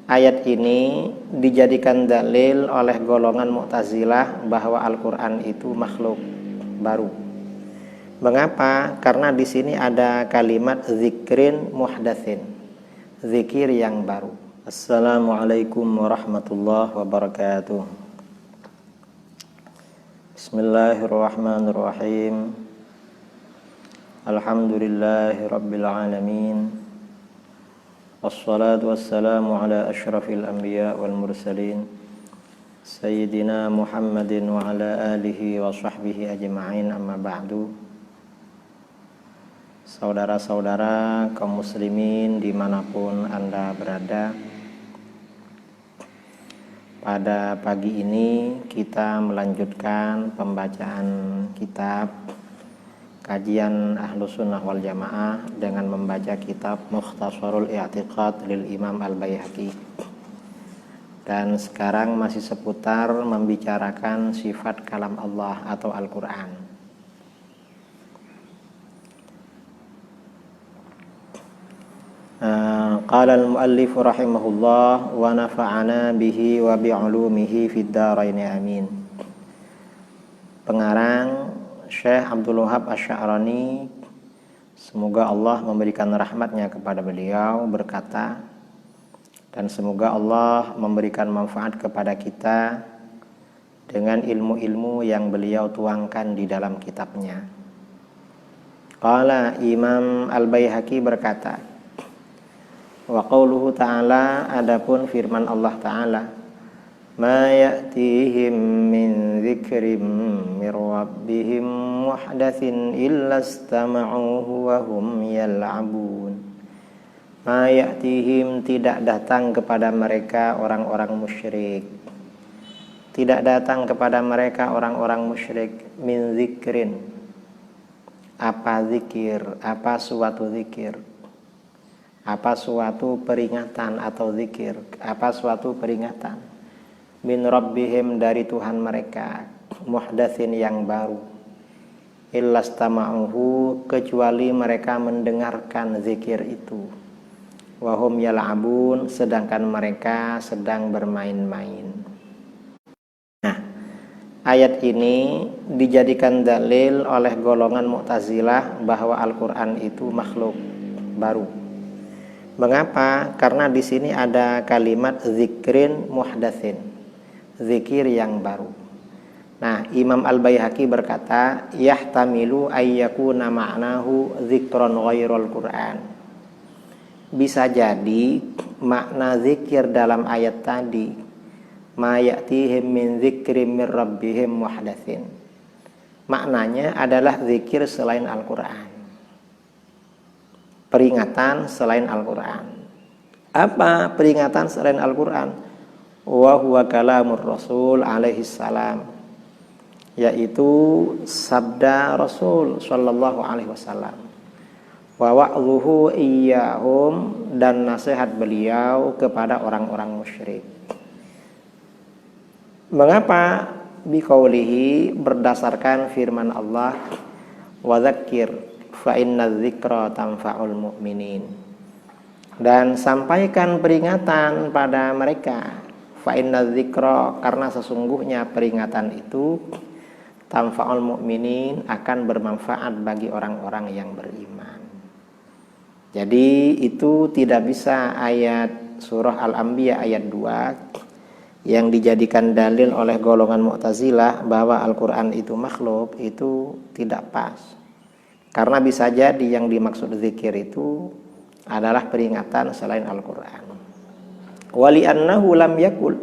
Ayat ini dijadikan dalil oleh golongan Mu'tazilah bahwa Al-Quran itu makhluk baru. Mengapa? Karena di sini ada kalimat zikrin muhdatsin, zikir yang baru. Assalamualaikum warahmatullahi wabarakatuh. Bismillahirrahmanirrahim. Alhamdulillahi rabbil alamin. Wassalatu wassalamu ala asyrafil anbiya wal mursalin Sayyidina Muhammadin wa ala alihi wa sahbihi ajma'in, amma ba'du. Saudara-saudara kaum muslimin dimanapun Anda berada, pada pagi ini kita melanjutkan pembacaan kitab kajian Ahlus Sunnah wal Jamaah dengan membaca kitab Mukhtasarul I'tiqad lil Imam Al-Baihaqi. Dan sekarang masih seputar membicarakan sifat kalam Allah atau Al-Quran. Qala al-muallif rahimahullah wa nafa'ana bihi wa bi'ulumihi fid dharain amin. Pengarang Syekh Abdul Wahab Asy-Sya'rani, semoga Allah memberikan rahmatnya kepada beliau, berkata, dan semoga Allah memberikan manfaat kepada kita dengan ilmu-ilmu yang beliau tuangkan di dalam kitabnya. Qala Imam Al-Baihaqi berkata, wa qauluhu ta'ala, adapun firman Allah Ta'ala, ma ya'tihim min dzikrim mir rabbihim muhdatsin illa istama'uhu wa hum yal'abun. Ma ya'tihim, tidak datang kepada mereka orang-orang musyrik, tidak datang kepada mereka orang-orang musyrik, min dzikrin, apa zikir, apa suatu zikir, apa suatu peringatan atau zikir, apa suatu peringatan, min rabbihim, dari Tuhan mereka, muhdatsin, yang baru, illastama'uhu, kecuali mereka mendengarkan zikir itu, wahum yal'abun, sedangkan mereka sedang bermain-main. Nah, ayat ini dijadikan dalil oleh golongan Mu'tazilah bahwa Al-Quran itu makhluk baru. Mengapa? Karena di sini ada kalimat zikrin muhdatsin, zikir yang baru. Nah, Imam Al-Baihaqi berkata, yahtamilu ayyakuna ma'nahu zikron ghairul Qur'an. Bisa jadi makna zikir dalam ayat tadi, ma ya'tihim min zikrim min rabbihim muhdatsin, maknanya adalah zikir selain Al-Quran, peringatan selain Al-Quran. Apa peringatan selain Al-Quran? Wa huwa kalamur Rasul alaihi salam, yaitu sabda Rasul sallallahu alaihi wasallam, wa wa'dhuhu iyyahum, dan nasihat beliau kepada orang-orang musyrik. Mengapa? Biqaulihi, berdasarkan firman Allah, wa dzakir fa inna dzikra tanfa'ul mu'minin, dan sampaikan peringatan pada mereka, fa inna dzikra, karena sesungguhnya peringatan itu, tanfa'ul mu'minin, akan bermanfaat bagi orang-orang yang beriman. Jadi itu tidak bisa ayat surah Al-Anbiya ayat 2 yang dijadikan dalil oleh golongan Mu'tazilah bahwa Al-Quran itu makhluk, itu tidak pas. Karena bisa jadi yang dimaksud zikir itu adalah peringatan selain Al-Quran. Wali annahu lam yakul,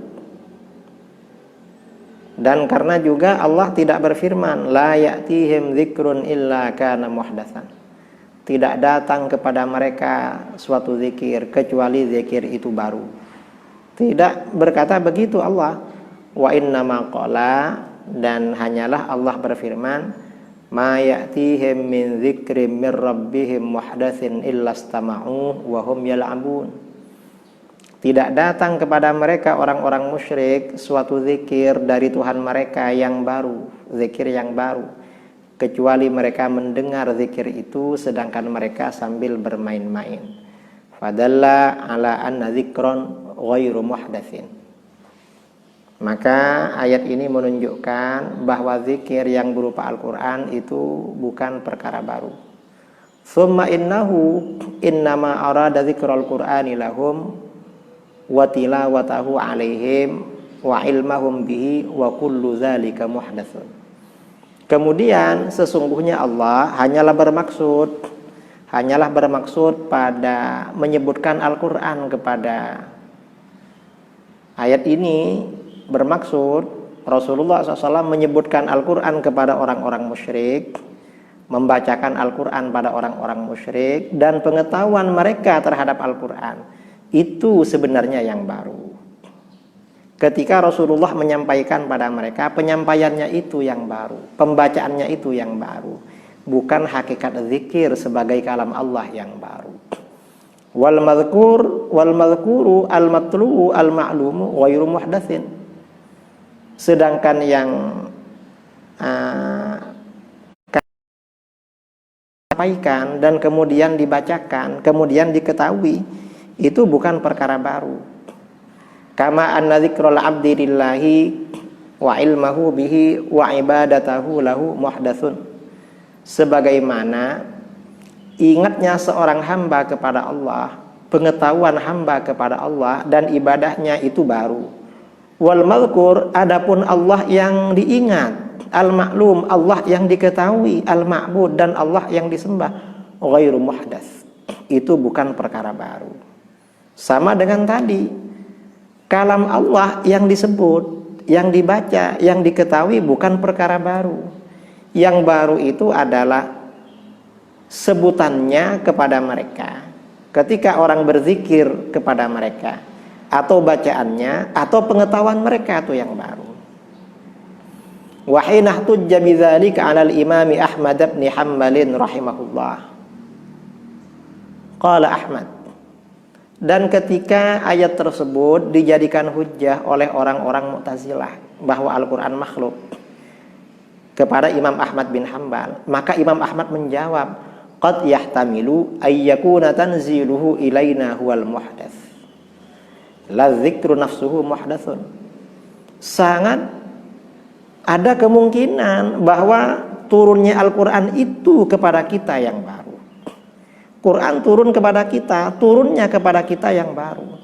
dan karena juga Allah tidak berfirman, la ya'tihim dzikrun illa kana muhdatsan, tidak datang kepada mereka suatu zikir kecuali zikir itu baru. Tidak berkata begitu Allah. Wa innama qala, dan hanyalah Allah berfirman, ma ya'tihim min dzikrim mir rabbihim muhdatsin illa istama'u wa hum yal'abun. Tidak datang kepada mereka orang-orang musyrik suatu zikir dari Tuhan mereka yang baru, zikir yang baru, kecuali mereka mendengar zikir itu sedangkan mereka sambil bermain-main. Fadalla ala anna dzikron ghairu muhdatsin. Maka ayat ini menunjukkan bahwa zikir yang berupa Al-Quran itu bukan perkara baru. Tsumma innahu innama arada dzikral Qur'ani lahum wa tilawatahu alaihim wa ilmahum bihi wa kullu dzalika muhdatsun. Kemudian sesungguhnya Allah hanyalah bermaksud pada menyebutkan Al-Quran kepada ayat ini, bermaksud Rasulullah SAW menyebutkan Al-Quran kepada orang-orang musyrik, membacakan Al-Quran pada orang-orang musyrik, dan pengetahuan mereka terhadap Al-Quran itu sebenarnya yang baru. Ketika Rasulullah menyampaikan pada mereka, penyampaiannya itu yang baru, pembacaannya itu yang baru, bukan hakikat zikir sebagai kalam Allah yang baru. Wal madhkuru al matlu'u al ma'lumu ghairu muhdatsin. Sedangkan yang disampaikan dan kemudian dibacakan, kemudian diketahui, itu bukan perkara baru. Kama anna dzikral abdi lillahi wa ilmahu bihi wa ibadatahu lahu muhdatsun. Sebagaimana ingatnya seorang hamba kepada Allah, pengetahuan hamba kepada Allah dan ibadahnya itu baru. Wal madhkur, adapun Allah yang diingat, al-ma'lum, Allah yang diketahui, al-ma'bud, dan Allah yang disembah, ghairu muhdats, itu bukan perkara baru. Sama dengan tadi, kalam Allah yang disebut, yang dibaca, yang diketahui bukan perkara baru. Yang baru itu adalah sebutannya kepada mereka ketika orang berzikir kepada mereka, atau bacaannya, atau pengetahuan mereka itu yang baru. Wa hina tujja bidzalika 'ala al-Imam Ahmad bin Hanbal rahimahullah. Qala Ahmad, dan ketika ayat tersebut dijadikan hujjah oleh orang-orang Mu'tazilah bahwa Al-Quran makhluk kepada Imam Ahmad bin Hanbal, maka Imam Ahmad menjawab, qad yahtamilu ayyakuna tanziluhu ilaina huwal muhdats la dzikru nafsuhu muhdatsun. Sangat ada kemungkinan bahwa turunnya Al-Quran itu kepada kita yang baru. Quran turun kepada kita, turunnya kepada kita yang baru.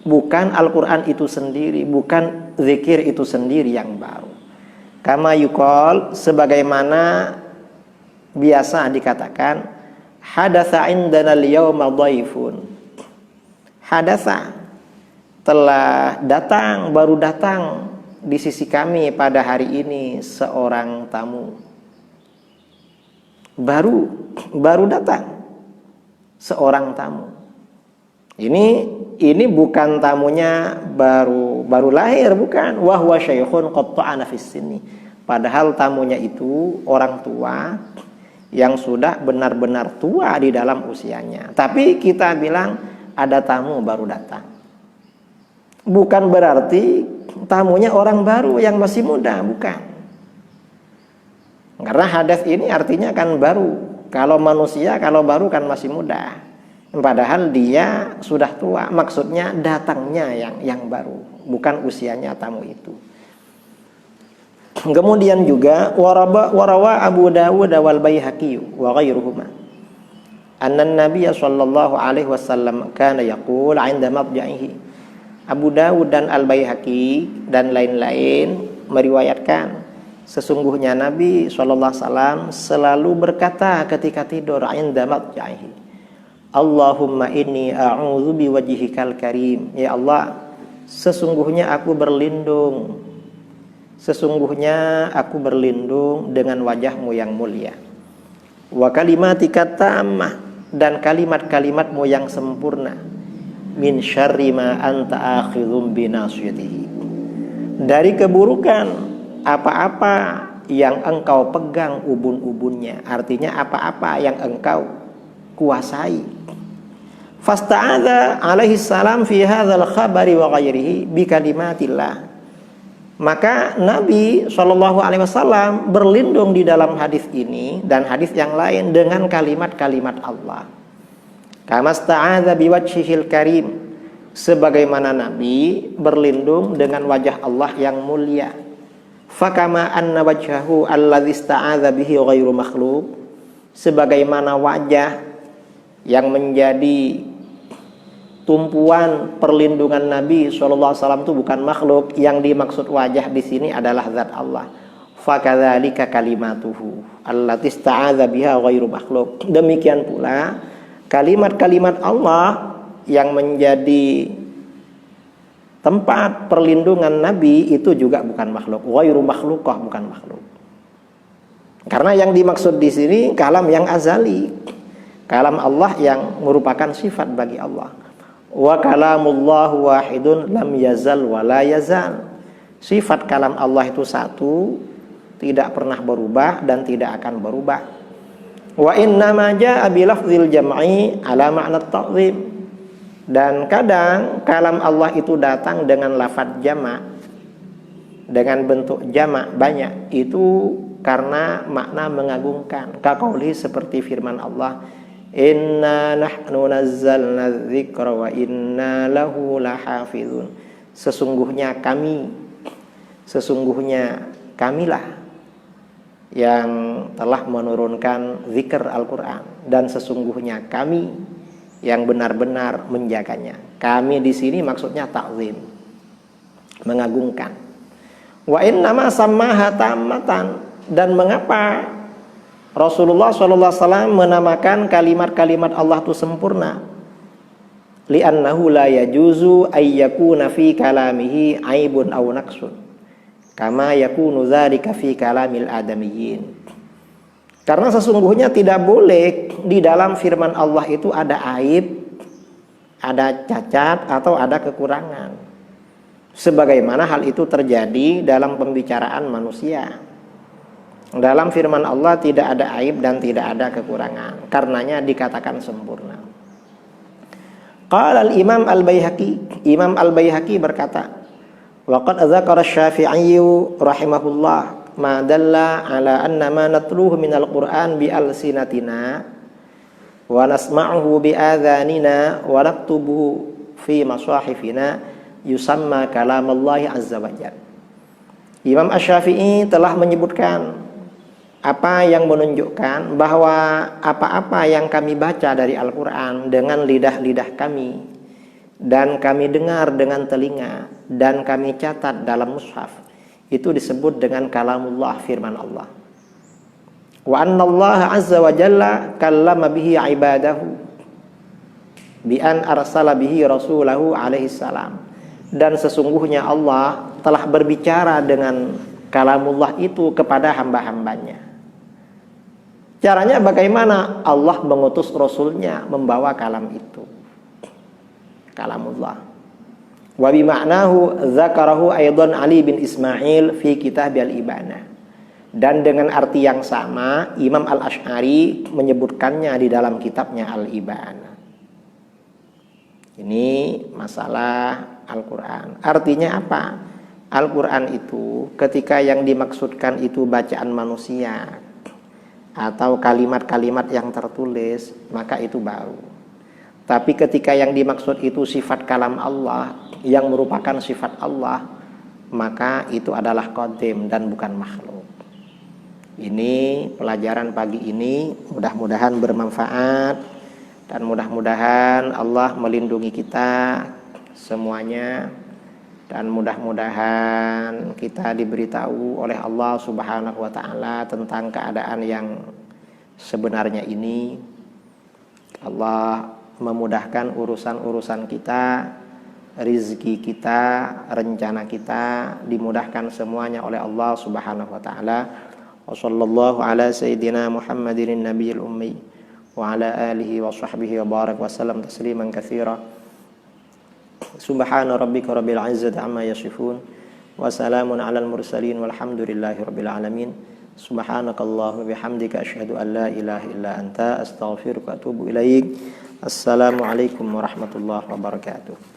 Bukan Al-Quran itu sendiri, bukan zikir itu sendiri yang baru. Kama yuqal, sebagaimana biasa dikatakan, hadatsa indana al-yawma dhaifun. Hadatsa, telah datang, baru datang di sisi kami pada hari ini seorang tamu. Baru datang seorang tamu. Ini bukan tamunya baru lahir, bukan. Wa huwa syaikhun qad ta'ana fis sinni. Padahal tamunya itu orang tua yang sudah benar-benar tua di dalam usianya. Tapi kita bilang ada tamu baru datang. Bukan berarti tamunya orang baru yang masih muda, bukan. Karena hadats ini artinya kan baru. Kalau manusia, kalau baru kan masih muda. Padahal dia sudah tua. Maksudnya datangnya yang baru, bukan usianya tamu itu. Kemudian juga warawa Abu Dawud wal Baihaqi wa ghairuhuma anna an-nabiy sallallahu alaihi wasallam kana yaqul 'inda madja'ihi. Abu Dawud dan Al-Baihaqi dan lain-lain meriwayatkan, sesungguhnya Nabi SAW selalu berkata ketika tidur, inda madja'ihi, Allahumma inni a'udzu biwajhikal karim. Ya Allah, sesungguhnya aku berlindung dengan wajahmu yang mulia. Wa kalimatika tammah, dan kalimat-kalimatmu yang sempurna. Min syarri ma anta akhidhum binasiyatihi, dari keburukan apa-apa yang engkau pegang ubun-ubunnya, artinya apa-apa yang engkau kuasai. Fasta'adza alaihi salam fi hadzal khabari wa ghairihi bi kalimatillah. Maka Nabi SAW berlindung di dalam hadis ini dan hadis yang lain dengan kalimat-kalimat Allah. Kama sta'adza biwajhihil karim, sebagaimana Nabi berlindung dengan wajah Allah yang mulia. Fakama anna wajhahu alladzi ista'adza bihi ghairu makhluq, sebagaimana wajah yang menjadi tumpuan perlindungan Nabi SAW itu bukan makhluk, yang dimaksud wajah di sini adalah zat Allah. Fakadzalika kalimatuhu allati ista'adza biha ghairu makhluq, demikian pula kalimat-kalimat Allah yang menjadi tempat perlindungan Nabi itu juga bukan makhluk, ghairu makhluqah, bukan makhluk. Karena yang dimaksud di sini kalam yang azali, kalam Allah yang merupakan sifat bagi Allah. Wa kalamullahu wahidun lam yazal wa la yazal. Sifat kalam Allah itu satu, tidak pernah berubah dan tidak akan berubah. Wa innama jaa bi lafzil jam'i ala ma'na ta'zim. Dan kadang kalam Allah itu datang dengan lafaz jama', dengan bentuk jama' banyak, itu karena makna mengagungkan. Kaqauli, seperti firman Allah, inna nahnu nazzalna dzikra wa inna lahu lahafizun. Sesungguhnya kamilah yang telah menurunkan zikr Al-Quran, dan sesungguhnya kami yang benar-benar menjaganya. Kami di sini maksudnya ta'zim, mengagungkan. Wa innama sammaha tammatan, dan mengapa Rasulullah SAW menamakan kalimat-kalimat Allah itu sempurna? Li'annahu la yajuzu ayyakuna fi kalamihi aibun aw naqsun, kama yakunu dzalika fi kalamil adamiyyin. Karena sesungguhnya tidak boleh di dalam firman Allah itu ada aib, ada cacat, atau ada kekurangan, sebagaimana hal itu terjadi dalam pembicaraan manusia. Dalam firman Allah tidak ada aib dan tidak ada kekurangan, karenanya dikatakan sempurna. Qala al-Imam Al-Baihaqi, Imam Al-Baihaqi berkata, wa qad dzakara Asy-Syafi'i rahimahullah ma dalla ala anna ma natluhu minal Qur'an bi alsinatina wa nasma'uhu bi adhanina wa naktubuhu fi masahifina yusamma kalamallahi azza wa jalla. Imam Asy-Syafi'i telah menyebutkan apa yang menunjukkan bahwa apa-apa yang kami baca dari Al-Quran dengan lidah-lidah kami, dan kami dengar dengan telinga, dan kami catat dalam mushaf, itu disebut dengan kalamullah, firman Allah. Wa annallaha azza wa jalla kallama bihi ibadahu bi an arsala bihi rasulahu alaihi salam. Dan sesungguhnya Allah telah berbicara dengan kalamullah itu kepada hamba-hambanya. Caranya bagaimana? Allah mengutus Rasulnya membawa kalam itu, kalamullah. Wa bima'nahu dzakarahu aidan Ali bin Ismail fi kitab al-Ibanah. Dan dengan arti yang sama Imam Al-Asy'ari menyebutkannya di dalam kitabnya Al-Ibanah. Ini masalah Al-Quran. Artinya apa? Al-Quran itu ketika yang dimaksudkan itu bacaan manusia atau kalimat-kalimat yang tertulis, maka itu baru. Tapi ketika yang dimaksud itu sifat kalam Allah yang merupakan sifat Allah, maka itu adalah qadim dan bukan makhluk. Ini pelajaran pagi ini mudah-mudahan bermanfaat, dan mudah-mudahan Allah melindungi kita semuanya, dan mudah-mudahan kita diberitahu oleh Allah Subhanahu wa ta'ala tentang keadaan yang sebenarnya ini. Allah memudahkan urusan-urusan kita, rizki kita, rencana kita dimudahkan semuanya oleh Allah Subhanahu wa ta'ala. Wa sallallahu ala sayyidina Muhammadin nabiyil ummi wa ala alihi wa sahbihi wa barak wa sallam tasliman katsira. Subhana rabbika rabbil izzati amma yasifun wa salamun alal mursalin walhamdulillahi rabbil alamin. Subhanakallahumma bihamdika asyhadu an la ilaha illa anta astaghfiruka wa atubu ilaik. Assalamualaikum warahmatullahi wabarakatuh.